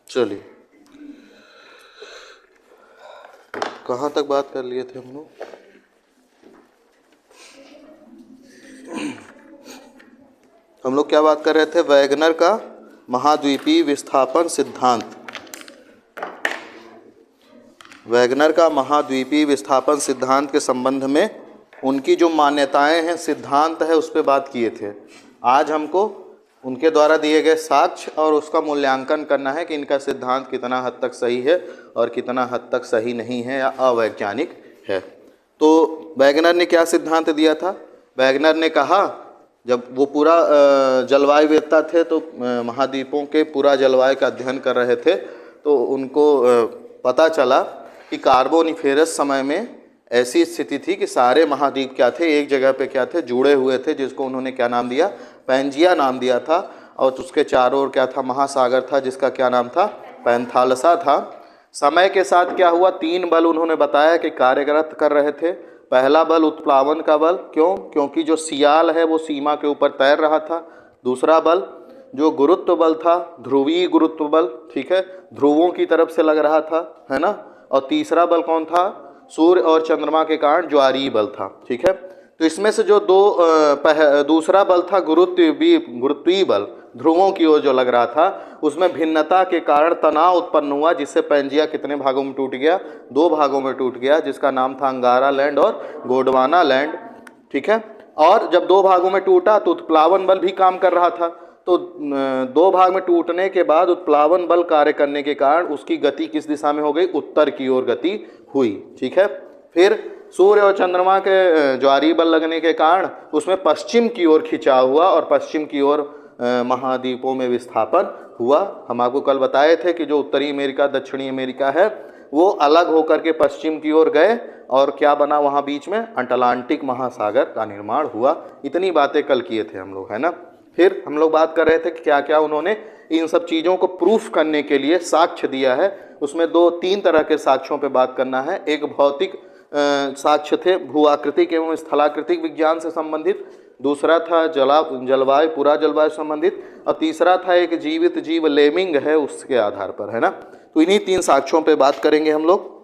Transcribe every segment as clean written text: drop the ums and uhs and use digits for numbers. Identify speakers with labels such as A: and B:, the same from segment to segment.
A: चलिए, कहाँ तक बात कर लिए थे हम लोग? हम लोग क्या बात कर रहे थे? वैगनर का महाद्वीपीय विस्थापन सिद्धांत। वैगनर का महाद्वीपीय विस्थापन सिद्धांत के संबंध में उनकी जो मान्यताएं हैं, सिद्धांत है, उस पर बात किए थे। आज हमको उनके द्वारा दिए गए साक्ष्य और उसका मूल्यांकन करना है कि इनका सिद्धांत कितना हद तक सही है और कितना हद तक सही नहीं है या अवैज्ञानिक है। तो वैगनर ने क्या सिद्धांत दिया था? वैगनर ने कहा, जब वो पूरा जलवायुवेत्ता थे तो महाद्वीपों के पूरा जलवायु का अध्ययन कर रहे थे, तो उनको पता चला कि कार्बोनिफेरस समय में ऐसी स्थिति थी कि सारे महाद्वीप क्या थे, एक जगह पे क्या थे, जुड़े हुए थे, जिसको उन्होंने क्या नाम दिया? पैंजिया नाम दिया था। और उसके चारों ओर क्या था? महासागर था, जिसका क्या नाम था? पैंथालसा था। समय के साथ क्या हुआ? 3 बल उन्होंने बताया कि कार्यरत कर रहे थे। पहला बल उत्प्लावन का बल, क्यों? क्योंकि जो सियाल है वो सीमा के ऊपर तैर रहा था। दूसरा बल जो गुरुत्व बल था, ध्रुवीय गुरुत्व बल, ठीक है, ध्रुवों की तरफ से लग रहा था, है ना। और तीसरा बल कौन था? सूर्य और चंद्रमा के कारण ज्वारीय बल था, ठीक है। तो इसमें से जो दूसरा बल था गुरुत्वीय बल, ध्रुवों की ओर जो लग रहा था, उसमें भिन्नता के कारण तनाव उत्पन्न हुआ, जिससे पैंजिया कितने भागों में टूट गया? 2 भागों में टूट गया, जिसका नाम था अंगारा लैंड और गोंडवाना लैंड, ठीक है। और जब 2 भागों में टूटा तो उत्प्लावन बल भी काम कर रहा था। तो 2 भाग में टूटने के बाद उत्प्लावन बल कार्य करने के कारण उसकी गति किस दिशा में हो गई? उत्तर की ओर गति हुई, ठीक है। फिर सूर्य और चंद्रमा के ज्वारीय बल लगने के कारण उसमें पश्चिम की ओर खिंचाव हुआ और पश्चिम की ओर महाद्वीपों में विस्थापन हुआ। हम आपको कल बताए थे कि जो उत्तरी अमेरिका दक्षिणी अमेरिका है वो अलग होकर के पश्चिम की ओर गए और क्या बना वहाँ बीच में? अटलांटिक महासागर का निर्माण हुआ। इतनी बातें कल किए थे हम लोग, है ना। फिर हम लोग बात कर रहे थे कि क्या क्या उन्होंने इन सब चीज़ों को प्रूफ करने के लिए साक्ष्य दिया है। उसमें 2-3 तरह के साक्ष्यों पे बात करना है। एक भौतिक साक्ष्य थे, भूआकृतिक एवं स्थलाकृतिक विज्ञान से संबंधित। दूसरा था जलवायु, पूरा जलवायु संबंधित। और तीसरा था एक जीवित जीव लेमिंग है, उसके आधार पर, है ना। तो इन्हीं 3 साक्ष्यों पे बात करेंगे हम लोग,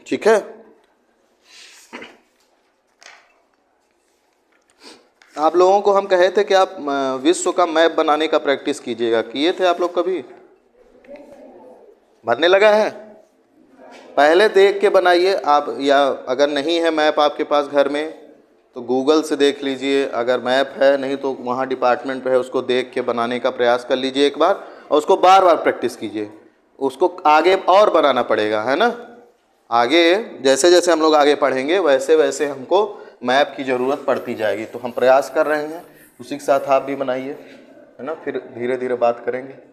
A: ठीक है। आप लोगों को हम कहे थे कि आप विश्व का मैप बनाने का प्रैक्टिस कीजिएगा। किए थे आप लोग कभी? बनने लगा है? पहले देख के बनाइए आप, या अगर नहीं है मैप आपके पास घर में तो गूगल से देख लीजिए। अगर मैप है, नहीं तो वहाँ डिपार्टमेंट पे है, उसको देख के बनाने का प्रयास कर लीजिए एक बार, और उसको बार बार प्रैक्टिस कीजिए। उसको आगे और बनाना पड़ेगा, है ना। आगे जैसे जैसे हम लोग आगे पढ़ेंगे वैसे वैसे हमको मैप की ज़रूरत पड़ती जाएगी। तो हम प्रयास कर रहे हैं, उसी के साथ आप भी बनाइए, है ना। फिर धीरे धीरे बात करेंगे।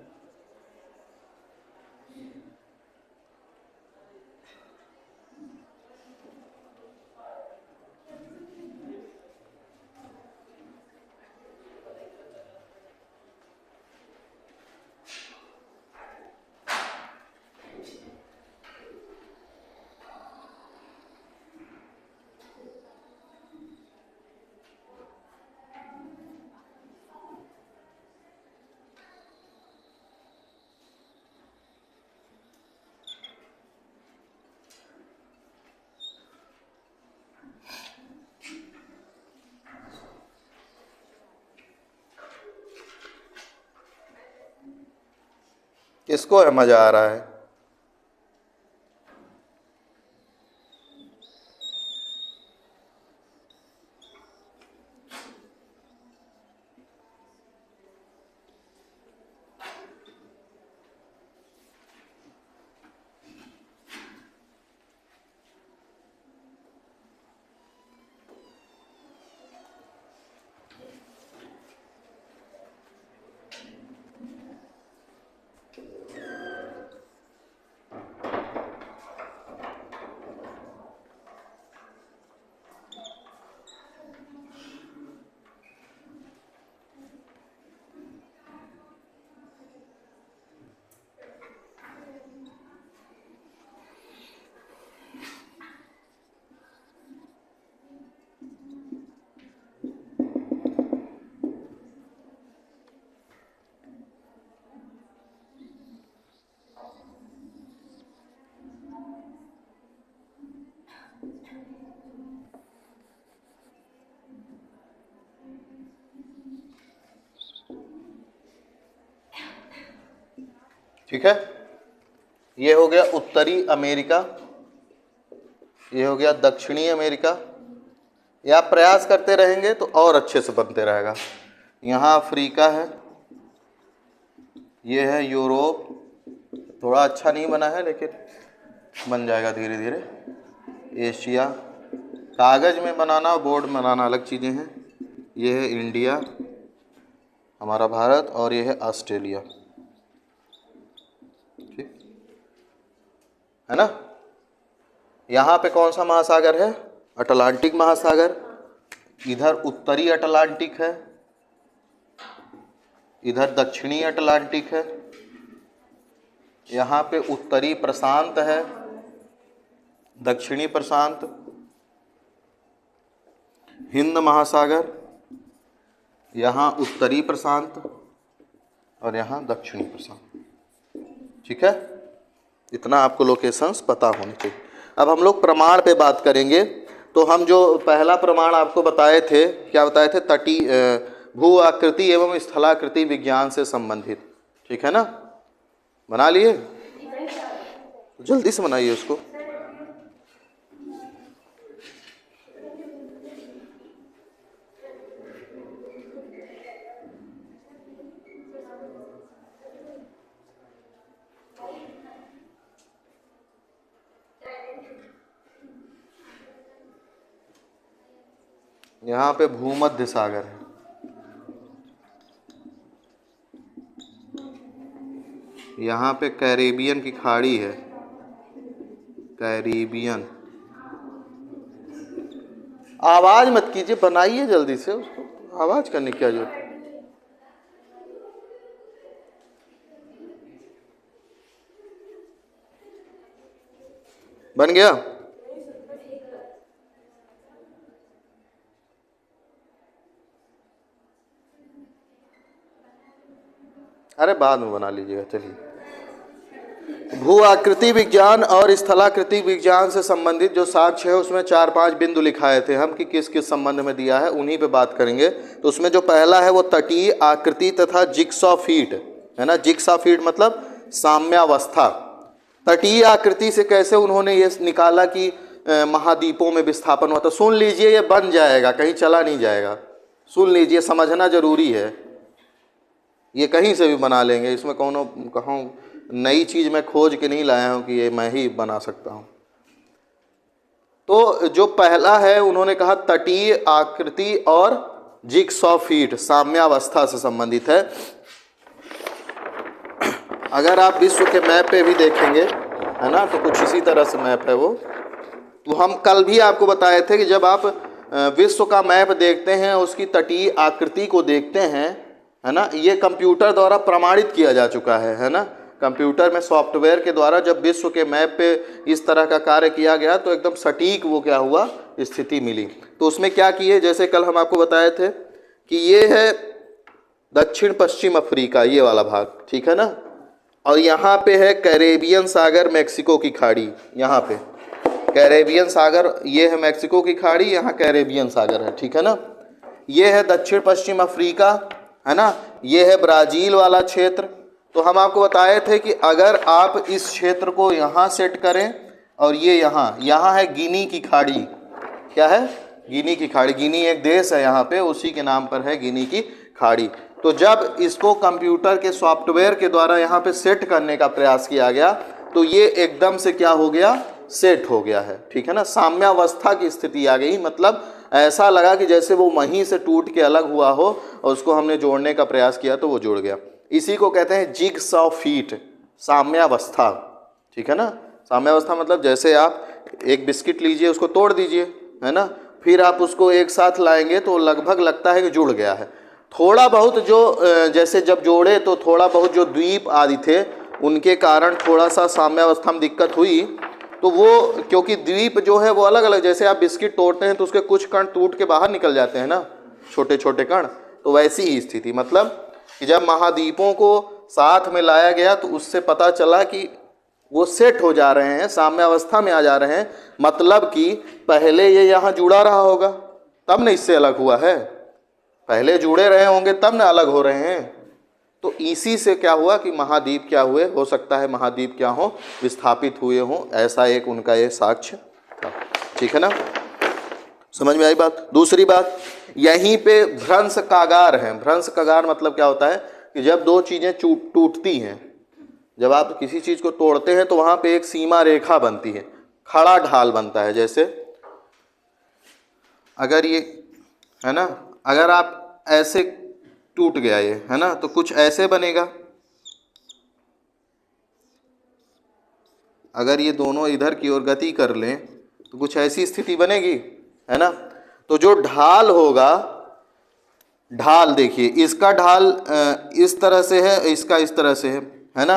A: किसको है मज़ा आ रहा है? ठीक है। ये हो गया उत्तरी अमेरिका, ये हो गया दक्षिणी अमेरिका। ये आप प्रयास करते रहेंगे तो और अच्छे से बनते रहेगा। यहाँ अफ्रीका है, ये है यूरोप, थोड़ा अच्छा नहीं बना है लेकिन बन जाएगा धीरे धीरे। एशिया, कागज़ में बनाना बोर्ड में बनाना अलग चीज़ें हैं। ये है इंडिया हमारा भारत, और ये है ऑस्ट्रेलिया, ठीक है ना। यहाँ पे कौन सा महासागर है? अटलांटिक महासागर। इधर उत्तरी अटलांटिक है, इधर दक्षिणी अटलांटिक है। यहाँ पे उत्तरी प्रशांत है, दक्षिणी प्रशांत, हिंद महासागर, यहाँ उत्तरी प्रशांत और यहाँ दक्षिणी प्रशांत। ठीक है, इतना आपको लोकेशंस पता होने चाहिए। अब हम लोग प्रमाण पे बात करेंगे। तो हम जो पहला प्रमाण आपको बताए थे, क्या बताए थे? तटीय भू आकृति एवं स्थलाकृति विज्ञान से संबंधित। ठीक है ना, बना लिए? जल्दी से बनाइए उसको। यहाँ पे भूमध्य सागर है, यहाँ पे कैरेबियन की खाड़ी है, कैरेबियन। आवाज मत कीजिए, बनाइए जल्दी से उसको, आवाज करने की क्या जरूरत। बन गया? अरे बाद में बना लीजिएगा। चलिए, भू आकृति विज्ञान और स्थलाकृति विज्ञान से संबंधित जो साक्ष्य है उसमें 4-5 बिंदु लिखाए थे हम कि किस किस संबंध में दिया है, उन्हीं पे बात करेंगे। तो उसमें जो पहला है वो तटीय आकृति तथा जिग्सॉ फीट है ना। जिग्सॉ फीट मतलब साम्यावस्था। तटीय आकृति से कैसे उन्होंने ये निकाला कि महाद्वीपों में विस्थापन हुआ। तो सुन लीजिए, ये बन जाएगा, कहीं चला नहीं जाएगा। सुन लीजिए, समझना जरूरी है। ये कहीं से भी बना लेंगे, इसमें कहूँ नई चीज़ मैं खोज के नहीं लाया हूँ कि ये मैं ही बना सकता हूँ। तो जो पहला है उन्होंने कहा तटीय आकृति और जिग्सॉ फीट साम्यावस्था से संबंधित है। अगर आप विश्व के मैप पे भी देखेंगे है ना, तो कुछ इसी तरह से मैप है वो। तो हम कल भी आपको बताए थे कि जब आप विश्व का मैप देखते हैं, उसकी तटीय आकृति को देखते हैं है ना, ये कंप्यूटर द्वारा प्रमाणित किया जा चुका है ना। कंप्यूटर में सॉफ्टवेयर के द्वारा जब विश्व के मैप पे इस तरह का कार्य किया गया तो एकदम सटीक वो क्या हुआ, स्थिति मिली। तो उसमें क्या किए, जैसे कल हम आपको बताए थे कि ये है दक्षिण पश्चिम अफ्रीका, ये वाला भाग, ठीक है ना। और यहाँ पे है कैरेबियन सागर, मैक्सिको की खाड़ी। यहाँ पे कैरेबियन सागर, ये है मैक्सिको की खाड़ी, यहाँ कैरेबियन सागर है, ठीक है ना। ये है दक्षिण पश्चिम अफ्रीका है ना, ये है ब्राज़ील वाला क्षेत्र। तो हम आपको बताए थे कि अगर आप इस क्षेत्र को यहाँ सेट करें और ये यहाँ है गिनी की खाड़ी। क्या है? गिनी की खाड़ी। गिनी एक देश है यहाँ पे, उसी के नाम पर है गिनी की खाड़ी। तो जब इसको कंप्यूटर के सॉफ्टवेयर के द्वारा यहाँ पे सेट करने का प्रयास किया गया तो ये एकदम से क्या हो गया, सेट हो गया है, ठीक है ना। साम्यावस्था की स्थिति आ गई, मतलब ऐसा लगा कि जैसे वो वहीं से टूट के अलग हुआ हो और उसको हमने जोड़ने का प्रयास किया तो वो जुड़ गया। इसी को कहते हैं जिग्सॉ फीट, साम्यावस्था, ठीक है ना। साम्यावस्था मतलब जैसे आप एक बिस्किट लीजिए, उसको तोड़ दीजिए है ना, फिर आप उसको एक साथ लाएंगे तो लगभग लगता है कि जुड़ गया है। थोड़ा बहुत जो जैसे जब जोड़े तो थोड़ा बहुत जो द्वीप आदि थे उनके कारण थोड़ा सा साम्यावस्था में दिक्कत हुई। तो वो क्योंकि द्वीप जो है वो अलग अलग, जैसे आप बिस्किट तोड़ते हैं तो उसके कुछ कण टूट के बाहर निकल जाते हैं ना, छोटे छोटे कण। तो वैसी ही स्थिति, मतलब कि जब महाद्वीपों को साथ में लाया गया तो उससे पता चला कि वो सेट हो जा रहे हैं, साम्यावस्था में आ जा रहे हैं। मतलब कि पहले ये यहाँ जुड़ा रहा होगा तब न इससे अलग हुआ है, पहले जुड़े रहे होंगे तब न अलग हो रहे हैं। तो इसी से क्या हुआ कि महाद्वीप क्या हुए, हो सकता है महाद्वीप क्या हो, विस्थापित हुए हों, ऐसा एक उनका ये साक्ष्य था। ठीक है ना, समझ में आई बात। दूसरी बात, यहीं पे भ्रंश कागार है। भ्रंश कागार मतलब क्या होता है कि जब दो चीज़ें टूटती हैं, जब आप किसी चीज़ को तोड़ते हैं तो वहाँ पे एक सीमा रेखा बनती है, खड़ा ढाल बनता है। जैसे अगर ये है ना, अगर आप ऐसे टूट गया ये है ना, तो कुछ ऐसे बनेगा। अगर ये दोनों इधर की ओर गति कर लें तो कुछ ऐसी स्थिति बनेगी, है ना। तो जो ढाल होगा, ढाल देखिए, इसका ढाल इस तरह से है, इसका इस तरह से है ना।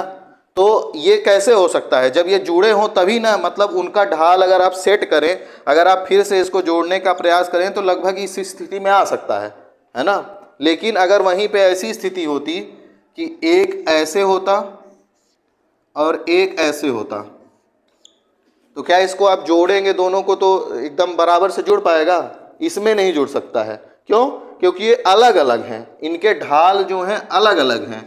A: तो ये कैसे हो सकता है, जब ये जुड़े हों तभी ना, मतलब उनका ढाल अगर आप सेट करें, अगर आप फिर से इसको जोड़ने का प्रयास करें तो लगभग इस स्थिति में आ सकता है ना। लेकिन अगर वहीं पे ऐसी स्थिति होती कि एक ऐसे होता और एक ऐसे होता, तो क्या इसको आप जोड़ेंगे दोनों को तो एकदम बराबर से जुड़ पाएगा? इसमें नहीं जुड़ सकता है। क्यों? क्योंकि ये अलग अलग हैं, इनके ढाल जो हैं अलग अलग हैं।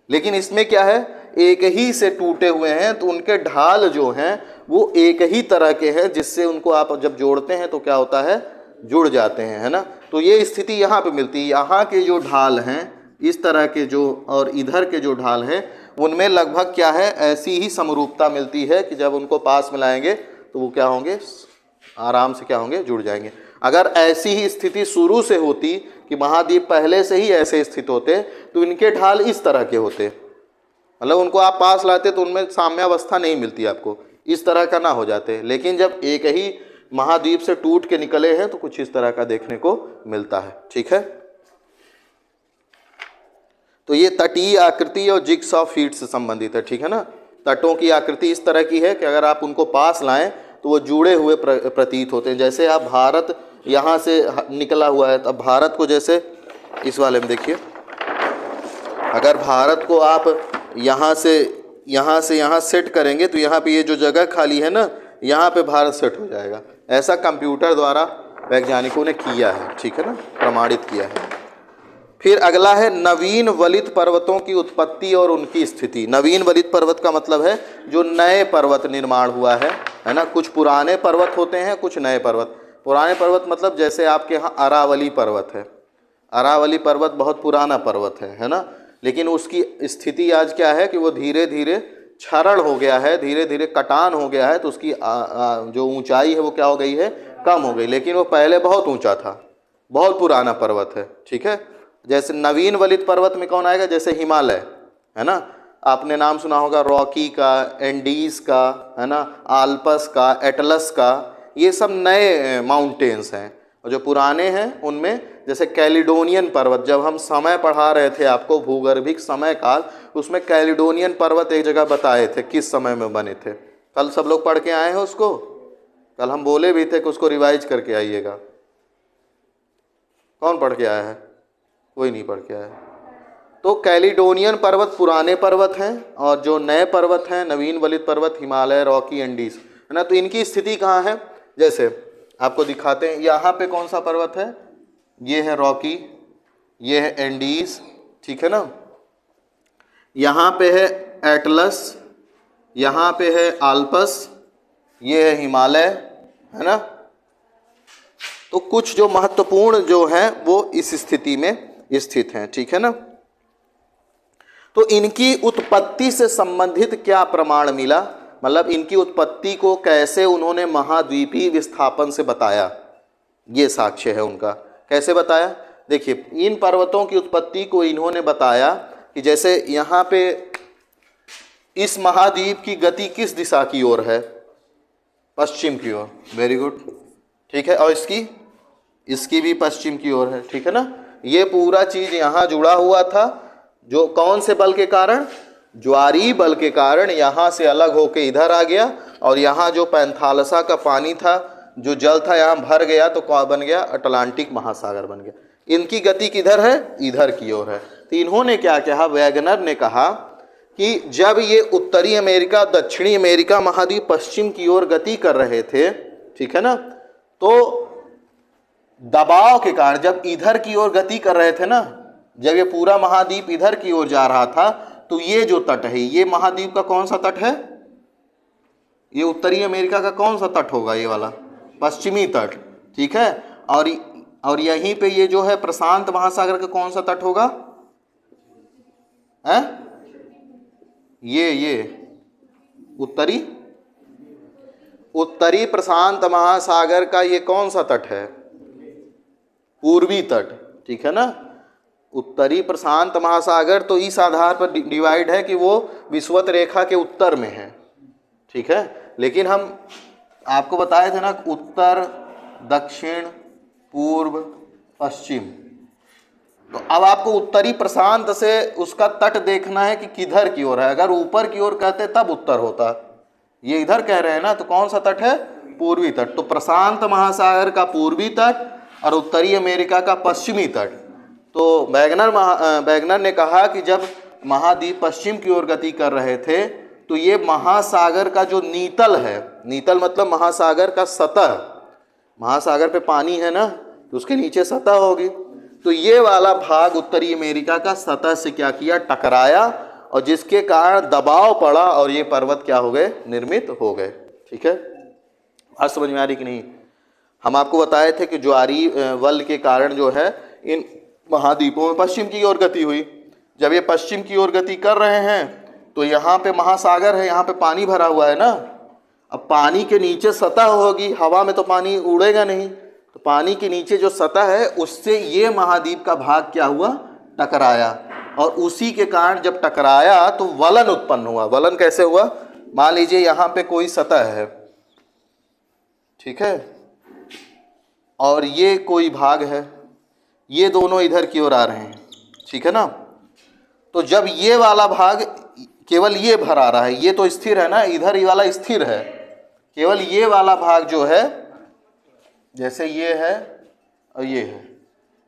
A: लेकिन इसमें क्या है, एक ही से टूटे हुए हैं, तो उनके ढाल जो हैं वो एक ही तरह के हैं, जिससे उनको आप जब जोड़ते हैं तो क्या होता है, जुड़ जाते हैं, है ना। तो ये स्थिति यहाँ पे मिलती है। यहाँ के जो ढाल हैं इस तरह के जो, और इधर के जो ढाल हैं उनमें लगभग क्या है, ऐसी ही समरूपता मिलती है कि जब उनको पास मिलाएंगे तो वो क्या होंगे, आराम से क्या होंगे, जुड़ जाएंगे। अगर ऐसी ही स्थिति शुरू से होती कि महाद्वीप पहले से ही ऐसे स्थित होते तो इनके ढाल इस तरह के होते, मतलब उनको आप पास लाते तो उनमें साम्यावस्था नहीं मिलती आपको, इस तरह का ना हो जाते। लेकिन जब एक ही महाद्वीप से टूट के निकले हैं तो कुछ इस तरह का देखने को मिलता है। ठीक है, तो ये तटीय आकृति और जिग्सॉ फीट से संबंधित है। ठीक है ना, तटों की आकृति इस तरह की है कि अगर आप उनको पास लाएं तो वो जुड़े हुए प्रतीत होते हैं। जैसे आप भारत यहाँ से निकला हुआ है, अब भारत को जैसे इस वाले में देखिए, अगर भारत को आप यहाँ से यहाँ सेट करेंगे तो यहाँ पे ये जो जगह खाली है ना, यहाँ पे भारत सेट हो जाएगा। ऐसा कंप्यूटर द्वारा वैज्ञानिकों ने किया है। ठीक है ना, प्रमाणित किया है। फिर अगला है नवीन वलित पर्वतों की उत्पत्ति और उनकी स्थिति। नवीन वलित पर्वत का मतलब है जो नए पर्वत निर्माण हुआ है ना। कुछ पुराने पर्वत होते हैं, कुछ नए पर्वत। पुराने पर्वत मतलब जैसे आपके यहाँ अरावली पर्वत है, अरावली पर्वत बहुत पुराना पर्वत है ना। लेकिन उसकी स्थिति आज क्या है कि वो धीरे धीरे क्षरण हो गया है, धीरे धीरे कटान हो गया है, तो उसकी जो ऊंचाई है वो क्या हो गई है, कम हो गई। लेकिन वो पहले बहुत ऊंचा था, बहुत पुराना पर्वत है। ठीक है, जैसे नवीन वलित पर्वत में कौन आएगा, जैसे हिमालय है ना, आपने नाम सुना होगा रॉकी का, एंडीज का, है ना, आल्पस का, एटलस का, ये सब नए माउंटेन्स हैं। और जो पुराने हैं उनमें जैसे कैलिडोनियन पर्वत, जब हम समय पढ़ा रहे थे आपको भूगर्भिक समय काल, उसमें कैलिडोनियन पर्वत एक जगह बताए थे किस समय में बने थे। कल सब लोग पढ़ के आए हैं उसको, कल हम बोले भी थे कि उसको रिवाइज करके आइएगा। कौन पढ़ के आया है? कोई नहीं पढ़ के आया। तो कैलिडोनियन पर्वत पुराने पर्वत हैं, और जो नए पर्वत हैं नवीन वलित पर्वत हिमालय, रॉकी, एंडीज, है ना। तो इनकी स्थिति कहाँ है, जैसे आपको दिखाते हैं। यहाँ पे कौन सा पर्वत है, ये है रॉकी, ये है एंडीज, ठीक है ना। यहाँ पे है एटलस, यहाँ पे है आल्पस, ये है हिमालय, है ना। तो कुछ जो महत्वपूर्ण जो हैं वो इस स्थिति में स्थित हैं। ठीक है ना। तो इनकी उत्पत्ति से संबंधित क्या प्रमाण मिला, मतलब इनकी उत्पत्ति को कैसे उन्होंने महाद्वीपीय विस्थापन से बताया, ये साक्ष्य है उनका। कैसे बताया, देखिए इन पर्वतों की उत्पत्ति को इन्होंने बताया कि जैसे यहाँ पे इस महाद्वीप की गति किस दिशा की ओर है, पश्चिम की ओर। वेरी गुड, ठीक है। और इसकी भी पश्चिम की ओर है। ठीक है ना। ये पूरा चीज यहाँ जुड़ा हुआ था, जो कौन से बल के कारण, ज्वारीय बल के कारण यहाँ से अलग होके इधर आ गया, और यहाँ जो पैंथालसा का पानी था, जो जल था, यहाँ भर गया तो क्या बन गया, अटलांटिक महासागर बन गया। इनकी गति किधर है, इधर की ओर है। तो इन्होंने क्या कहा, वैगनर ने कहा कि जब ये उत्तरी अमेरिका, दक्षिणी अमेरिका महाद्वीप पश्चिम की ओर गति कर रहे थे, ठीक है ना, तो दबाव के कारण जब इधर की ओर गति कर रहे थे ना, जब ये पूरा महाद्वीप इधर की ओर जा रहा था तो ये जो तट है, ये महाद्वीप का कौन सा तट है? ये उत्तरी अमेरिका का कौन सा तट होगा? ये वाला पश्चिमी तट, ठीक है। और यहीं पे ये जो है प्रशांत महासागर का कौन सा तट होगा? है ये उत्तरी प्रशांत महासागर का ये कौन सा तट है? पूर्वी तट, ठीक है ना। उत्तरी प्रशांत महासागर तो इस आधार पर डिवाइड है कि वो विषुवत रेखा के उत्तर में है, ठीक है। लेकिन हम आपको बताए थे ना, उत्तर, दक्षिण, पूर्व, पश्चिम। तो अब आपको उत्तरी प्रशांत से उसका तट देखना है कि किधर की ओर है। अगर ऊपर की ओर कहते तब उत्तर होता, ये इधर कह रहे हैं ना, तो कौन सा तट है? पूर्वी तट। तो प्रशांत महासागर का पूर्वी तट और उत्तरी अमेरिका का पश्चिमी तट। तो वैगनर ने कहा कि जब महाद्वीप पश्चिम की ओर गति कर रहे थे तो ये महासागर का जो नीतल है, नीतल मतलब महासागर का सतह, महासागर पे पानी है ना, तो उसके नीचे सतह होगी। तो ये वाला भाग उत्तरी अमेरिका का सतह से क्या किया? टकराया, और जिसके कारण दबाव पड़ा और ये पर्वत क्या हो गए? निर्मित हो गए, ठीक है। आज समझ में आ रही कि नहीं? हम आपको बताए थे कि ज्वारी वल के कारण जो है इन महाद्वीपों में पश्चिम की ओर गति हुई। जब ये पश्चिम की ओर गति कर रहे हैं तो यहाँ पे महासागर है, यहाँ पे पानी भरा हुआ है ना। अब पानी के नीचे सतह होगी, हवा में तो पानी उड़ेगा नहीं, तो पानी के नीचे जो सतह है उससे ये महाद्वीप का भाग क्या हुआ? टकराया। और उसी के कारण जब टकराया तो वलन उत्पन्न हुआ। वलन कैसे हुआ? मान लीजिए यहाँ पे कोई सतह है, ठीक है, और ये कोई भाग है, ये दोनों इधर की ओर आ रहे हैं, ठीक है ना। तो जब ये वाला भाग केवल ये भर आ रहा है, ये तो स्थिर है ना, इधर ये वाला स्थिर है, केवल ये वाला भाग जो है, जैसे ये है और ये है,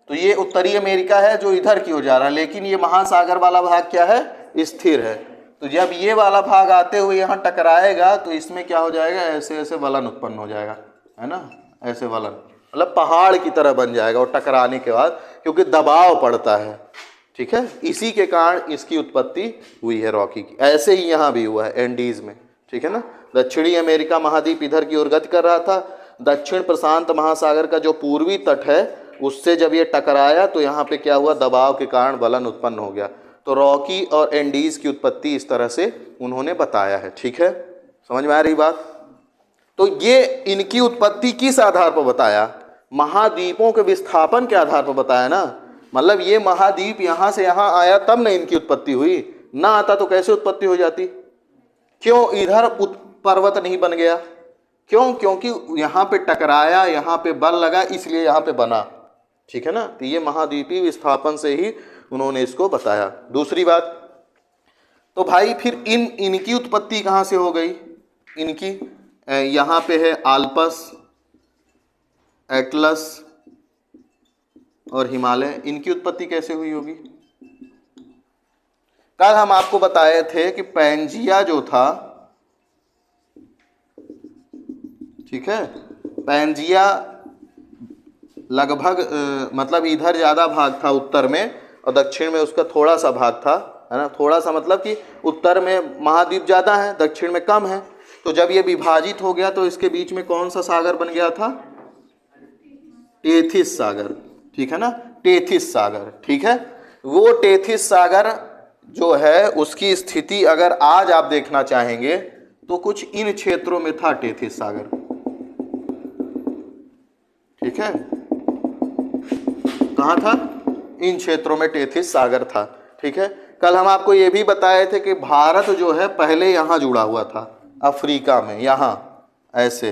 A: तो ये उत्तरी अमेरिका है जो इधर की ओर जा रहा है, लेकिन ये महासागर वाला भाग क्या है? स्थिर है। तो जब ये वाला भाग आते हुए यहाँ टकराएगा तो इसमें क्या हो जाएगा? ऐसे ऐसे वलन उत्पन्न हो जाएगा, है ना, ऐसे वलन, मतलब पहाड़ की तरह बन जाएगा और टकराने के बाद, क्योंकि दबाव पड़ता है, ठीक है। इसी के कारण इसकी उत्पत्ति हुई है रॉकी की। ऐसे ही यहाँ भी हुआ है एंडीज में, ठीक है ना। दक्षिणी अमेरिका महाद्वीप इधर की ओर गति कर रहा था, दक्षिण प्रशांत महासागर का जो पूर्वी तट है उससे जब ये टकराया तो यहाँ पे क्या हुआ? दबाव के कारण वलन उत्पन्न हो गया। तो रॉकी और एंडीज की उत्पत्ति इस तरह से उन्होंने बताया है, ठीक है। समझ में आ रही बात? तो ये इनकी उत्पत्ति किस आधार पर बताया? महाद्वीपों के विस्थापन के आधार पर बताया ना। मतलब ये महाद्वीप यहाँ से यहाँ आया तब न इनकी उत्पत्ति हुई, ना आता तो कैसे उत्पत्ति हो जाती? क्यों इधर पर्वत नहीं बन गया? क्यों? क्योंकि यहाँ पे टकराया, यहाँ पे बल लगा, इसलिए यहाँ पे बना, ठीक है ना। तो ये महाद्वीपीय विस्थापन से ही उन्होंने इसको बताया। दूसरी बात, तो भाई फिर इनकी उत्पत्ति कहाँ से हो गई? इनकी यहाँ पे है आल्पस, एटलस और हिमालय, इनकी उत्पत्ति कैसे हुई होगी? कल हम आपको बताए थे कि पैंजिया जो था, ठीक है, पैंजिया लगभग मतलब इधर ज़्यादा भाग था उत्तर में और दक्षिण में उसका थोड़ा सा भाग था, है ना। थोड़ा सा मतलब कि उत्तर में महाद्वीप ज़्यादा है, दक्षिण में कम है। तो जब ये विभाजित हो गया तो इसके बीच में कौन सा सागर बन गया था? टेथिस सागर, ठीक है ना, टेथिस सागर, ठीक है। वो टेथिस सागर जो है उसकी स्थिति अगर आज आप देखना चाहेंगे तो कुछ इन क्षेत्रों में था टेथिस सागर, ठीक है। कहाँ था? इन क्षेत्रों में टेथिस सागर था, ठीक है। कल हम आपको ये भी बताए थे कि भारत जो है पहले यहाँ जुड़ा हुआ था, अफ्रीका में, यहाँ ऐसे,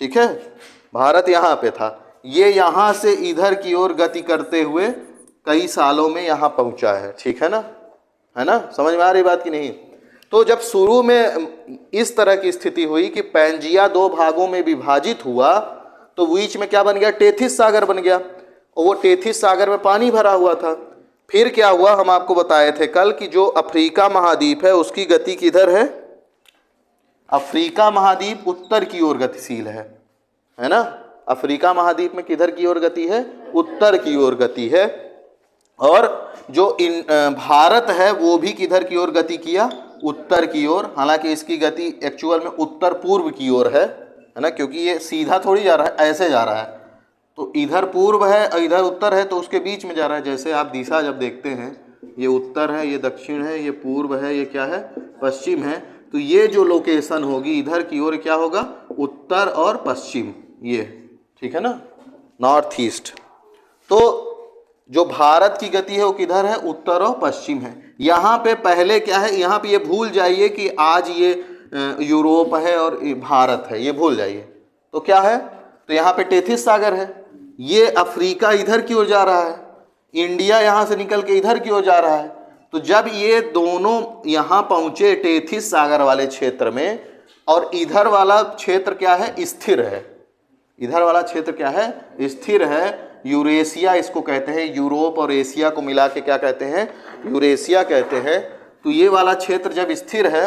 A: ठीक है, भारत यहाँ पे था। ये यहाँ से इधर की ओर गति करते हुए कई सालों में यहाँ पहुँचा है, ठीक है ना, है ना। समझ में आ रही बात कि नहीं? तो जब शुरू में इस तरह की स्थिति हुई कि पैंजिया दो भागों में विभाजित हुआ तो बीच में क्या बन गया? टेथिस सागर बन गया, और वो टेथिस सागर में पानी भरा हुआ था। फिर क्या हुआ? हम आपको बताए थे कल कि जो अफ्रीका महाद्वीप है उसकी गति किधर है? अफ्रीका महाद्वीप उत्तर की ओर गतिशील है ना। अफ्रीका महाद्वीप में किधर की ओर गति है? उत्तर की ओर गति है। और जो भारत है वो भी किधर की ओर गति किया? उत्तर की ओर। हालांकि इसकी गति एक्चुअल में उत्तर पूर्व की ओर है ना, क्योंकि ये सीधा थोड़ी जा रहा है, ऐसे जा रहा है। तो इधर पूर्व है और इधर उत्तर है, तो उसके बीच में जा रहा है। जैसे आप दिशा जब देखते हैं, ये उत्तर है, ये दक्षिण है, ये पूर्व है, ये क्या है? पश्चिम है। तो ये जो लोकेशन होगी इधर की ओर क्या होगा? उत्तर और पश्चिम, ये ठीक है ना, नॉर्थ ईस्ट। तो जो भारत की गति है वो किधर है? उत्तर और पश्चिम है। यहाँ पे पहले क्या है? यहाँ पे ये भूल जाइए कि आज ये यूरोप है और भारत है, ये भूल जाइए। तो क्या है? तो यहाँ पे टेथिस सागर है, ये अफ्रीका इधर की ओर जा रहा है, इंडिया यहाँ से निकल के इधर की ओर जा रहा है। तो जब ये दोनों यहाँ पहुँचे टेथिस सागर वाले क्षेत्र में, और इधर वाला क्षेत्र क्या है? स्थिर है। इधर वाला क्षेत्र क्या है? स्थिर है। यूरेशिया इसको कहते हैं, यूरोप और एशिया को मिला के क्या कहते हैं? यूरेशिया कहते हैं। तो ये वाला क्षेत्र जब स्थिर है,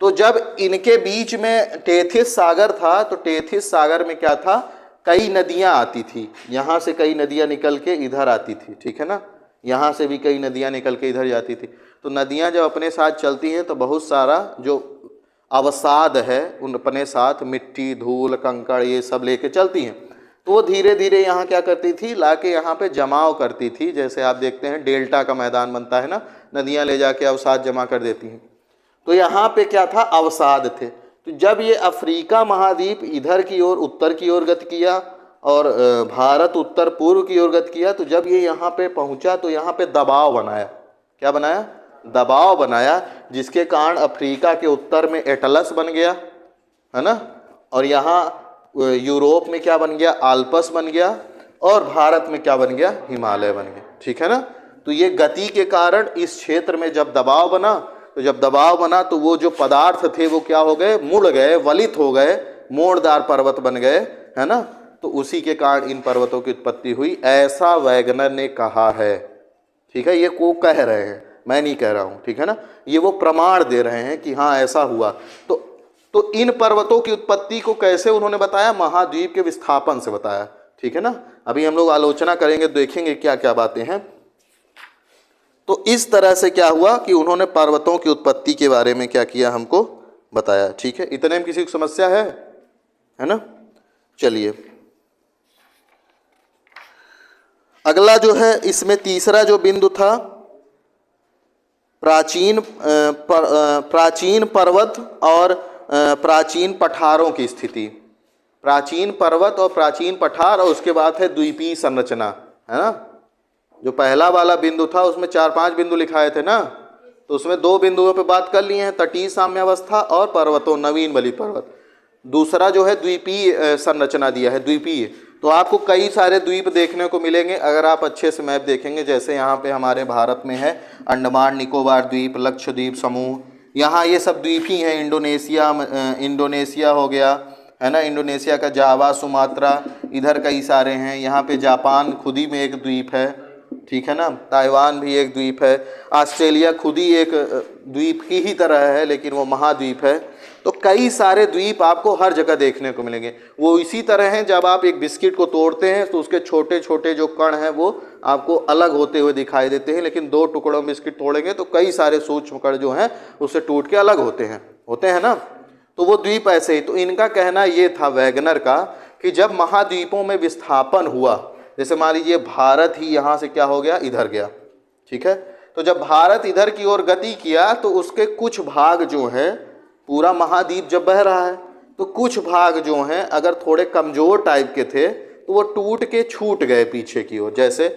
A: तो जब इनके बीच में टेथिस सागर था, तो टेथिस सागर में क्या था? कई नदियां आती थी, यहाँ से कई नदियां निकल के इधर आती थी, ठीक है ना, यहाँ से भी कई नदियां निकल के इधर जाती थी। तो नदियां जब अपने साथ चलती हैं तो बहुत सारा जो अवसाद है उन अपने साथ मिट्टी, धूल, कंकड़ ये सब लेके चलती हैं। तो वो धीरे धीरे यहाँ क्या करती थी? लाके यहाँ पे जमाव करती थी। जैसे आप देखते हैं डेल्टा का मैदान बनता है ना, नदियाँ ले जाके अवसाद जमा कर देती हैं। तो यहाँ पे क्या था? अवसाद थे। तो जब ये अफ्रीका महाद्वीप इधर की ओर उत्तर की ओर गति किया और भारत उत्तर पूर्व की ओर गति किया, तो जब ये यहाँ पे पहुँचा तो यहाँ पे दबाव बनाया। क्या बनाया? दबाव बनाया, जिसके कारण अफ्रीका के उत्तर में एटलस बन गया, है ना, और यहाँ यूरोप में क्या बन गया? आल्पस बन गया, और भारत में क्या बन गया? हिमालय बन गया, ठीक है ना। तो ये गति के कारण इस क्षेत्र में जब दबाव बना, तो जब दबाव बना तो वो जो पदार्थ थे वो क्या हो गए? मुड़ गए, वलित हो गए, मोड़दार पर्वत बन गए, है ना। तो उसी के कारण इन पर्वतों की उत्पत्ति हुई, ऐसा वैगनर ने कहा है, ठीक है। ये को कह रहे हैं, मैं नहीं कह रहा हूँ, ठीक है ना। ये वो प्रमाण दे रहे हैं कि हाँ ऐसा हुआ। तो इन पर्वतों की उत्पत्ति को कैसे उन्होंने बताया? महाद्वीप के विस्थापन से बताया, ठीक है ना। अभी हम लोग आलोचना करेंगे, देखेंगे क्या क्या बातें हैं। तो इस तरह से क्या हुआ कि उन्होंने पर्वतों की उत्पत्ति के बारे में क्या किया? हमको बताया, ठीक है। इतने में किसी को समस्या है ना? चलिए अगला जो है, इसमें तीसरा जो बिंदु था, प्राचीन पर्वत और प्राचीन पठारों की स्थिति। प्राचीन पर्वत और प्राचीन पठार, और उसके बाद है द्वीपीय संरचना, है ना। जो पहला वाला बिंदु था उसमें 4-5 बिंदु लिखाए थे ना, तो उसमें 2 बिंदुओं पे बात कर लिए हैं, तटीय साम्यावस्था और पर्वतों, नवीन बलि पर्वत। दूसरा जो है द्वीपीय संरचना दिया है, द्वीपीय। तो आपको कई सारे द्वीप देखने को मिलेंगे अगर आप अच्छे से मैप देखेंगे। जैसे यहाँ पे हमारे भारत में है अंडमान निकोबार द्वीप, लक्षद्वीप समूह, यहाँ ये सब द्वीप ही हैं। इंडोनेशिया हो गया, है ना, इंडोनेशिया का जावा, सुमात्रा, इधर कई सारे हैं। यहाँ पे जापान खुद ही में एक द्वीप है, ठीक है ना। ताइवान भी एक द्वीप है। ऑस्ट्रेलिया खुद ही एक द्वीप की ही तरह है, लेकिन वो महाद्वीप है। तो कई सारे द्वीप आपको हर जगह देखने को मिलेंगे। वो इसी तरह हैं, जब आप एक बिस्किट को तोड़ते हैं तो उसके छोटे छोटे जो कण हैं वो आपको अलग होते हुए दिखाई देते हैं, लेकिन 2 टुकड़ों में बिस्किट तोड़ेंगे तो कई सारे सूक्ष्म कण जो हैं उससे टूट के अलग होते हैं ना। तो वो द्वीप ऐसे ही। तो इनका कहना ये था वैगनर का कि जब महाद्वीपों में विस्थापन हुआ, जैसे मान लीजिए भारत ही यहाँ से क्या हो गया? इधर गया, ठीक है। तो जब भारत इधर की ओर गति किया तो उसके कुछ भाग जो हैं, पूरा महाद्वीप जब बह रहा है तो कुछ भाग जो हैं अगर थोड़े कमज़ोर टाइप के थे तो वो टूट के छूट गए पीछे की ओर। जैसे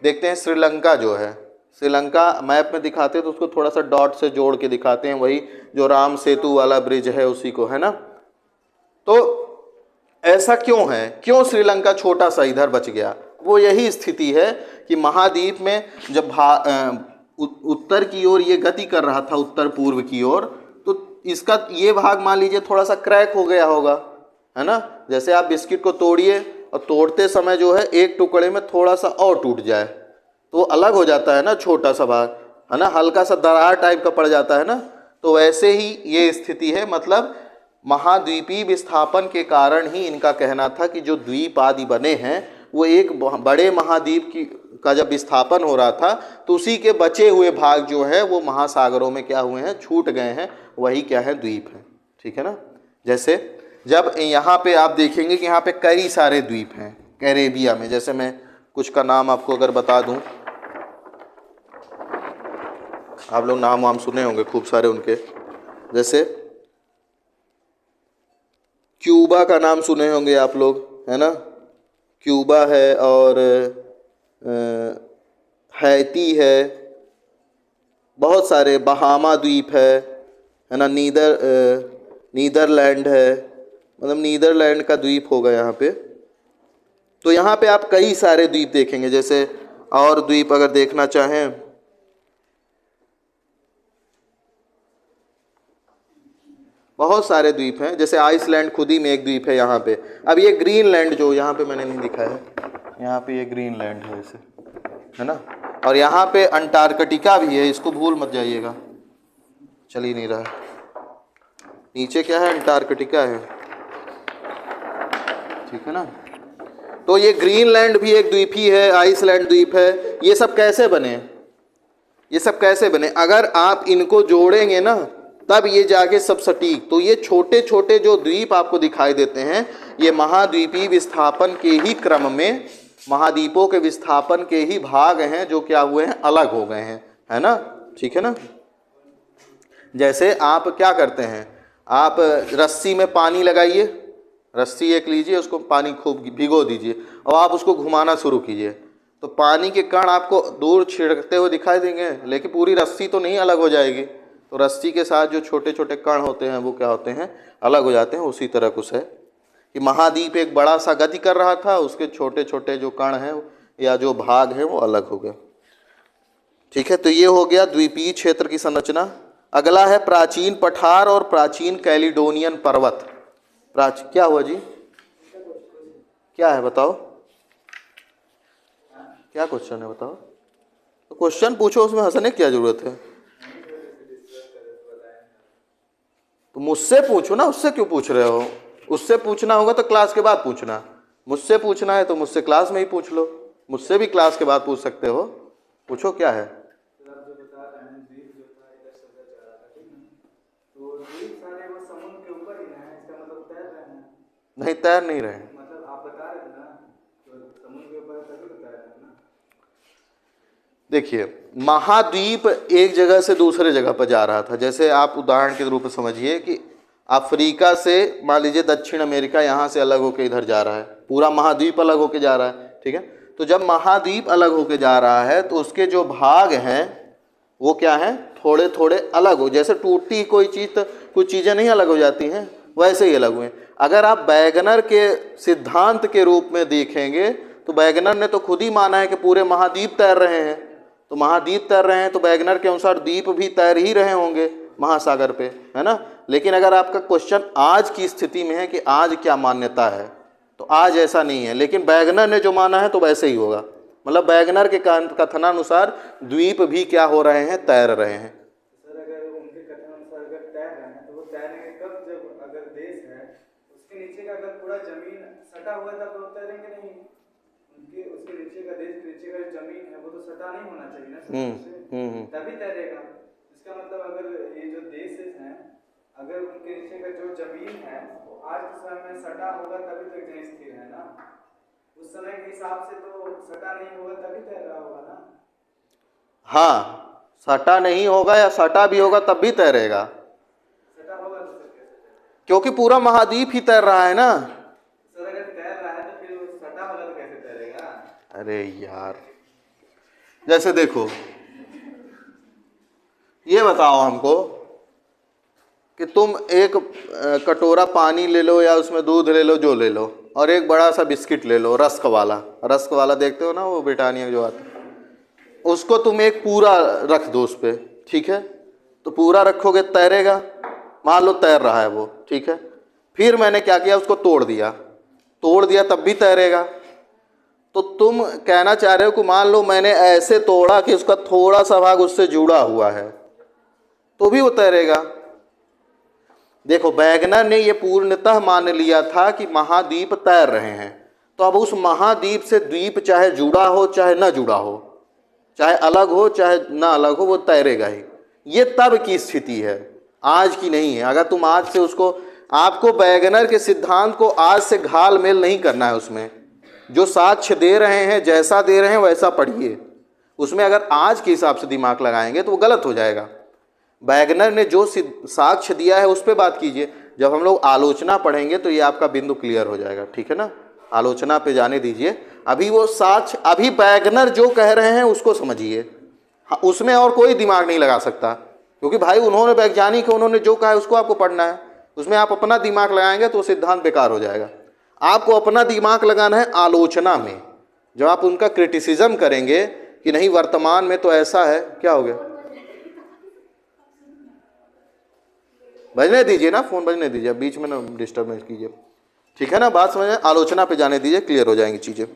A: देखते हैं श्रीलंका जो है, श्रीलंका मैप में दिखाते हैं तो उसको थोड़ा सा डॉट से जोड़ के दिखाते हैं, वही जो राम सेतु वाला ब्रिज है उसी को, है ना। तो ऐसा क्यों है? क्यों श्रीलंका छोटा सा इधर बच गया? वो यही स्थिति है कि महाद्वीप में जब उत्तर की ओर ये गति कर रहा था, उत्तर पूर्व की ओर, तो इसका ये भाग मान लीजिए थोड़ा सा क्रैक हो गया होगा, है ना। जैसे आप बिस्किट को तोड़िए और तोड़ते समय जो है एक टुकड़े में थोड़ा सा और टूट जाए तो अलग हो जाता है ना, छोटा सा भाग, है ना, हल्का सा दरार टाइप का पड़ जाता है ना। तो वैसे ही ये स्थिति है, मतलब महाद्वीपीय विस्थापन के कारण ही इनका कहना था कि जो द्वीप आदि बने हैं वो एक बड़े महाद्वीप का जब विस्थापन हो रहा था तो उसी के बचे हुए भाग जो है वो महासागरों में क्या हुए हैं, छूट गए हैं, वही क्या है, द्वीप है। ठीक है ना। जैसे जब यहाँ पे आप देखेंगे कि यहाँ पे कई सारे द्वीप हैं कैरेबिया में, जैसे मैं कुछ का नाम आपको अगर बता दूं, आप लोग नाम वाम सुने होंगे खूब सारे उनके, जैसे क्यूबा का नाम सुने होंगे आप लोग, है ना, क्यूबा है, और हैती है, बहुत सारे, बहामा द्वीप है ना, नीदरलैंड है, मतलब नीदरलैंड का द्वीप होगा यहाँ पे। तो यहाँ पे आप कई सारे द्वीप देखेंगे। जैसे और द्वीप अगर देखना चाहें, बहुत सारे द्वीप हैं, जैसे आइसलैंड खुद ही में एक द्वीप है यहाँ पे। अब ये ग्रीनलैंड जो यहाँ पे मैंने नहीं दिखाया है, यहाँ पे ये ग्रीनलैंड है इसे, है ना, और यहाँ पे अंटार्कटिका भी है, इसको भूल मत जाइएगा, चल ही नहीं रहा है, नीचे क्या है, अंटार्कटिका है। ठीक है ना। तो ये ग्रीनलैंड भी एक द्वीप ही है, आइसलैंड द्वीप है। ये सब कैसे बने, ये सब कैसे बने, अगर आप इनको जोड़ेंगे ना तब ये जाके सब सटीक। तो ये छोटे छोटे जो द्वीप आपको दिखाई देते हैं ये महाद्वीपीय विस्थापन के ही क्रम में, महाद्वीपों के विस्थापन के ही भाग हैं जो क्या हुए हैं, अलग हो गए हैं, है ना। ठीक है ना। जैसे आप क्या करते हैं, आप रस्सी में पानी लगाइए, रस्सी एक लीजिए, उसको पानी खूब भिगो दीजिए और आप उसको घुमाना शुरू कीजिए, तो पानी के कण आपको दूर छिड़कते हुए दिखाई देंगे, लेकिन पूरी रस्सी तो नहीं अलग हो जाएगी। तो रस्सी के साथ जो छोटे छोटे कण होते हैं वो क्या होते हैं, अलग हो जाते हैं। उसी तरह कुछ है कि महाद्वीप एक बड़ा सा गति कर रहा था, उसके छोटे छोटे जो कण हैं या जो भाग हैं वो अलग हो गए। ठीक है। तो ये हो गया द्वीपीय क्षेत्र की संरचना। अगला है प्राचीन पठार और प्राचीन कैलिडोनियन पर्वत। क्या हुआ जी, क्या है बताओ, क्या क्वेश्चन है बताओ। तो क्वेश्चन पूछो, उसमें हंसने की क्या जरूरत है। तो मुझसे पूछो ना, उससे क्यों पूछ रहे हो। उससे पूछना होगा तो क्लास के बाद पूछना, मुझसे पूछना है तो मुझसे क्लास में ही पूछ लो, मुझसे भी क्लास के बाद पूछ सकते हो। पूछो क्या है। नहीं, तैर नहीं रहे, मतलब आप बता रहे हैं ना, तो समुद्र के ऊपर तभी तो तैर रहे हैं ना। देखिए, महाद्वीप एक जगह से दूसरे जगह पर जा रहा था। जैसे आप उदाहरण के रूप में समझिए कि अफ्रीका से मान लीजिए दक्षिण अमेरिका यहाँ से अलग होकर इधर जा रहा है, पूरा महाद्वीप अलग होकर जा रहा है। ठीक है। तो जब महाद्वीप अलग होकर जा रहा है तो उसके जो भाग हैं वो क्या हैं, थोड़े थोड़े अलग हो। जैसे टूटती कोई चीज़ तो कुछ चीज़ें नहीं अलग हो जाती हैं, वैसे ही अलग हुए। अगर आप वैगनर के सिद्धांत के रूप में देखेंगे तो वैगनर ने तो खुद ही माना है कि पूरे महाद्वीप तैर रहे हैं। तो महाद्वीप तैर रहे हैं तो वैगनर के अनुसार द्वीप भी तैर ही रहे होंगे महासागर पे, है ना। लेकिन अगर आपका क्वेश्चन आज की स्थिति में है कि आज क्या मान्यता है, तो आज ऐसा नहीं है, लेकिन वैगनर ने जो माना है तो वैसे ही होगा। मतलब वैगनर के कथनानुसार द्वीप भी क्या हो रहे हैं, तैर रहे हैं।
B: सर अगर उनके कथनानुसार अगर तैर रहे हैं तो वो तैरेंगे कब, जब अगर देश है उसके नीचे का अगर पूरा जमीन सटा हुआ है तब वो तैरेंगे नहीं। उनके उसके नीचे का, देश के नीचे का जो जमीन है वो तो सटा नहीं होना चाहिए ना, तभी तैरेगा। इसका मतलब अगर ये जो देश हैं अगर उनके नीचे का जो जमीन है वो आज के समय में सटा होगा तभी तो कहीं स्थिर है ना, उस समय के हिसाब से तो सटा नहीं होगा तभी तैर रहा होगा ना।
A: हाँ, सटा नहीं होगा या सटा भी होगा तब भी तैरेगा।
B: सटा होगा तो कैसे तैरेगा,
A: क्योंकि पूरा महाद्वीप ही तैर रहा है ना।
B: सर अगर तैर रहा है तो फिर सटा होगा तो कैसे तैरेगा।
A: अरे यार, जैसे देखो, ये बताओ हमको कि तुम एक कटोरा पानी ले लो या उसमें दूध ले लो, जो ले लो, और एक बड़ा सा बिस्किट ले लो, रस्क वाला देखते हो ना, वो ब्रिटानिया जो आता है, उसको तुम एक पूरा रख दो उस पर। ठीक है। तो पूरा रखोगे तैरेगा, मान लो तैर रहा है वो। ठीक है। फिर मैंने क्या किया, उसको तोड़ दिया तब भी तैरेगा। तो तुम कहना चाह रहे हो कि मान लो मैंने ऐसे तोड़ा कि उसका थोड़ा सा भाग उससे जुड़ा हुआ है तो भी वो तैरेगा। देखो वैगनर ने ये पूर्णतः मान लिया था कि महाद्वीप तैर रहे हैं, तो अब उस महाद्वीप से द्वीप चाहे जुड़ा हो चाहे न जुड़ा हो, चाहे अलग हो चाहे ना अलग हो, वो तैरेगा ही। ये तब की स्थिति है, आज की नहीं है। अगर तुम आज से उसको, आपको वैगनर के सिद्धांत को आज से घाल मेल नहीं करना है। उसमें जो साक्ष्य दे रहे हैं, जैसा दे रहे हैं वैसा पढ़िए। उसमें अगर आज के हिसाब से दिमाग लगाएंगे तो वो गलत हो जाएगा। वैगनर ने जो साक्ष्य दिया है उस पर बात कीजिए। जब हम लोग आलोचना पढ़ेंगे तो ये आपका बिंदु क्लियर हो जाएगा, ठीक है ना। आलोचना पे जाने दीजिए, अभी वो साक्ष्य, अभी वैगनर जो कह रहे हैं उसको समझिए। हाँ, उसमें और कोई दिमाग नहीं लगा सकता, क्योंकि भाई उन्होंने वैज्ञानिक है, उन्होंने जो कहा है उसको आपको पढ़ना है। उसमें आप अपना दिमाग लगाएंगे तो सिद्धांत बेकार हो जाएगा। आपको अपना दिमाग लगाना है आलोचना में। जब आप उनका क्रिटिसिज्म करेंगे कि नहीं वर्तमान में तो ऐसा है, क्या हो गया, बजने दीजिए ना, फोन बजने दीजिए, बीच में ना डिस्टर्ब नहीं कीजिए, ठीक है ना। बात समझ में, आलोचना पे जाने दीजिए, क्लियर हो जाएंगी चीज़ें।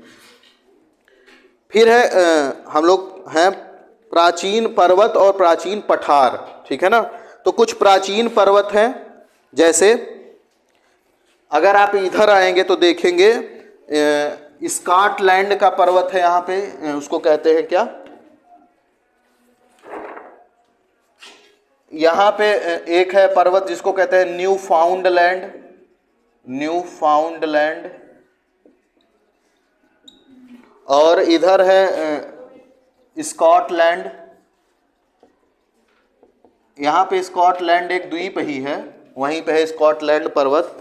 A: फिर है हम लोग हैं प्राचीन पर्वत और प्राचीन पठार, ठीक है ना। तो कुछ प्राचीन पर्वत हैं, जैसे अगर आप इधर आएंगे तो देखेंगे स्कॉटलैंड का पर्वत है यहाँ पे, उसको कहते हैं क्या, यहाँ पे एक है पर्वत जिसको कहते हैं न्यू फाउंडलैंड, न्यू फाउंडलैंड। और इधर है स्कॉटलैंड, यहाँ पे स्कॉटलैंड एक द्वीप ही है, वहीं पे है स्कॉटलैंड पर्वत,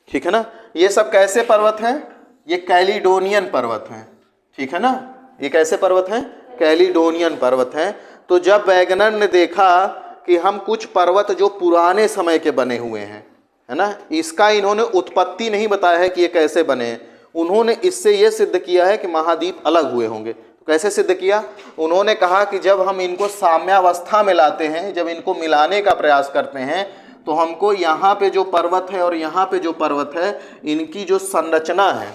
A: ठीक है ना। ये सब कैसे पर्वत हैं, ये कैलिडोनियन पर्वत हैं, ठीक है ना। ये कैसे पर्वत हैं, कैलिडोनियन पर्वत हैं। तो जब वैगनर ने देखा कि हम कुछ पर्वत जो पुराने समय के बने हुए हैं, है ना, इसका इन्होंने उत्पत्ति नहीं बताया है कि ये कैसे बने हैं, उन्होंने इससे ये सिद्ध किया है कि महाद्वीप अलग हुए होंगे। तो कैसे सिद्ध किया, उन्होंने कहा कि जब हम इनको साम्यावस्था में लाते हैं, जब इनको मिलाने का प्रयास करते हैं, तो हमको यहाँ पे जो पर्वत है और यहाँ पे जो पर्वत है, इनकी जो संरचना है,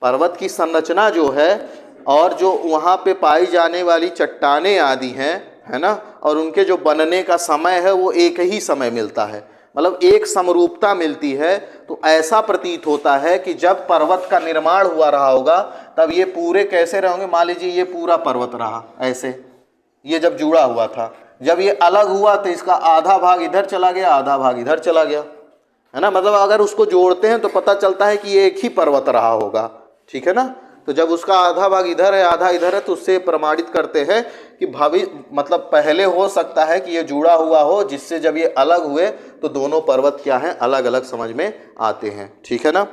A: पर्वत की संरचना जो है और जो वहाँ पे पाई जाने वाली चट्टानें आदि हैं, है ना, और उनके जो बनने का समय है वो एक ही समय मिलता है, मतलब एक समरूपता मिलती है। तो ऐसा प्रतीत होता है कि जब पर्वत का निर्माण हुआ रहा होगा तब ये पूरे कैसे रहेंगे, मान लीजिए ये पूरा पर्वत रहा ऐसे, ये जब जुड़ा हुआ था, जब ये अलग हुआ तो इसका आधा भाग इधर चला गया, आधा भाग इधर चला गया, है ना। मतलब अगर उसको जोड़ते हैं तो पता चलता है कि ये एक ही पर्वत रहा होगा, ठीक है ना। तो जब उसका आधा भाग इधर है आधा इधर है, तो उससे प्रमाणित करते हैं कि मतलब पहले हो सकता है कि ये जुड़ा हुआ हो, जिससे जब ये अलग हुए तो दोनों पर्वत क्या हैं, अलग अलग समझ में आते हैं, ठीक है ना।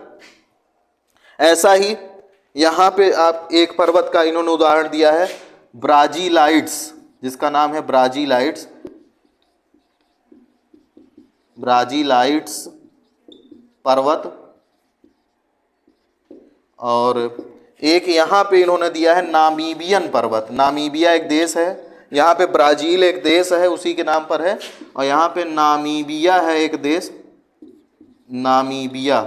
A: ऐसा ही यहाँ पे आप एक पर्वत का इन्होंने उदाहरण दिया है ब्राजीलाइट्स, जिसका नाम है ब्राजीलाइट्स, ब्राजीलाइट्स पर्वत। और एक यहाँ पे इन्होंने दिया है नामीबियन पर्वत, नामीबिया एक देश है, यहाँ पे ब्राज़ील एक देश है उसी के नाम पर है, और यहाँ पे नामीबिया है एक देश, नामीबिया,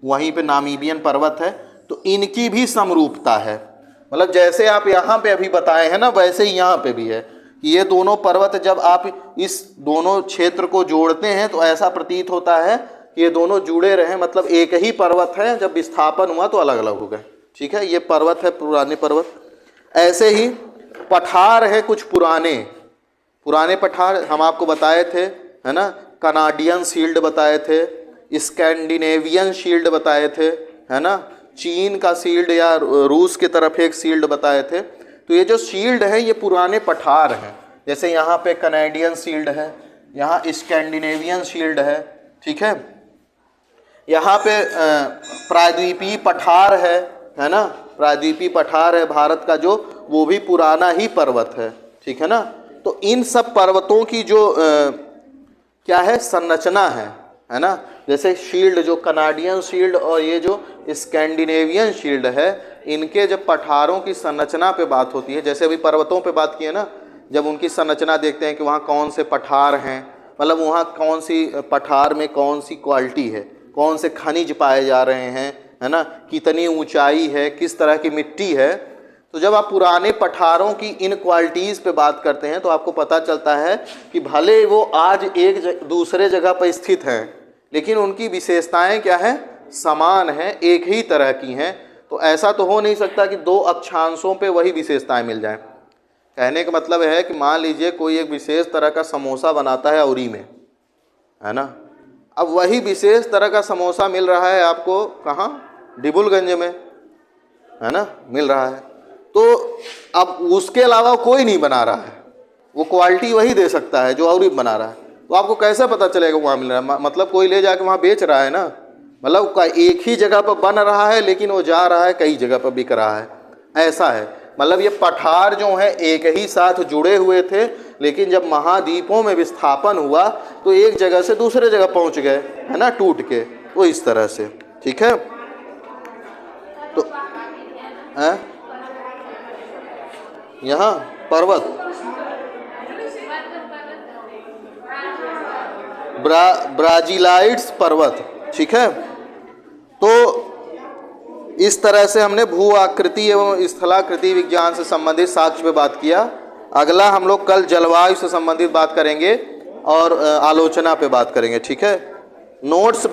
A: वहीं पे नामीबियन पर्वत है। तो इनकी भी समरूपता है, मतलब जैसे आप यहाँ पे अभी बताए हैं ना, वैसे ही यहाँ पे भी है कि ये दोनों पर्वत जब आप इस दोनों क्षेत्र को जोड़ते हैं तो ऐसा प्रतीत होता है कि ये दोनों जुड़े रहे, मतलब एक ही पर्वत है, जब विस्थापन हुआ तो अलग अलग हो गए, ठीक है। ये पर्वत है पुराने पर्वत। ऐसे ही पठार है कुछ पुराने पठार हम आपको बताए थे, है ना, कनाडियन शील्ड बताए थे, स्कैंडिनेवियन शील्ड बताए थे, है ना, चीन का शील्ड या रूस की तरफ एक शील्ड बताए थे। तो ये जो शील्ड है ये पुराने पठार हैं, जैसे यहाँ पे कनाडियन शील्ड है, यहाँ स्कैंडिनेवियन शील्ड है, ठीक है। यहाँ पे प्रायद्वीपीय पठार है ना, प्रायद्वीपीय पठार है भारत का जो, वो भी पुराना ही पर्वत है, ठीक है ना। तो इन सब पर्वतों की जो क्या है संरचना है ना, जैसे शील्ड जो कनाडियन शील्ड और ये जो स्कैंडिनेवियन शील्ड है, इनके जब पठारों की संरचना पे बात होती है, जैसे अभी पर्वतों पे बात की है ना, जब उनकी संरचना देखते हैं कि वहाँ कौन से पठार हैं, मतलब वहाँ कौन सी पठार में कौन सी क्वालिटी है, कौन से खनिज पाए जा रहे हैं, है ना, कितनी ऊंचाई है, किस तरह की मिट्टी है, तो जब आप पुराने पठारों की इन क्वालिटीज़ पे बात करते हैं तो आपको पता चलता है कि भले वो आज दूसरे जगह पर स्थित हैं, लेकिन उनकी विशेषताएं क्या हैं, समान हैं, एक ही तरह की हैं। तो ऐसा तो हो नहीं सकता कि दो अक्षांशों पे वही विशेषताएं मिल जाएं। कहने का मतलब है कि मान लीजिए कोई एक विशेष तरह का समोसा बनाता है औरी में, है ना, अब वही विशेष तरह का समोसा मिल रहा है आपको कहाँ, डिबुलगंज में, है ना, मिल रहा है। तो अब उसके अलावा कोई नहीं बना रहा है, वो क्वालिटी वही दे सकता है जो औरी बना रहा है। तो आपको कैसे पता चलेगा वहाँ मिल रहा है, मतलब कोई ले जाके वहाँ बेच रहा है ना, मतलब एक ही जगह पर बन रहा है लेकिन वो जा रहा है कई जगह पर बिक रहा है, ऐसा है। मतलब ये पठार जो है एक ही साथ जुड़े हुए थे, लेकिन जब महाद्वीपों में विस्थापन हुआ तो एक जगह से दूसरे जगह पहुंच गए, है ना, टूट के, वो इस तरह से। ठीक है, तो यहाँ पर्वत ब्राजीलाइट्स पर्वत, ठीक है। तो इस तरह से हमने भू आकृति एवं स्थलाकृति विज्ञान से संबंधित साक्ष्य पे बात किया। अगला हम लोग कल जलवायु से संबंधित बात करेंगे और आलोचना पे बात करेंगे, ठीक है। नोट्स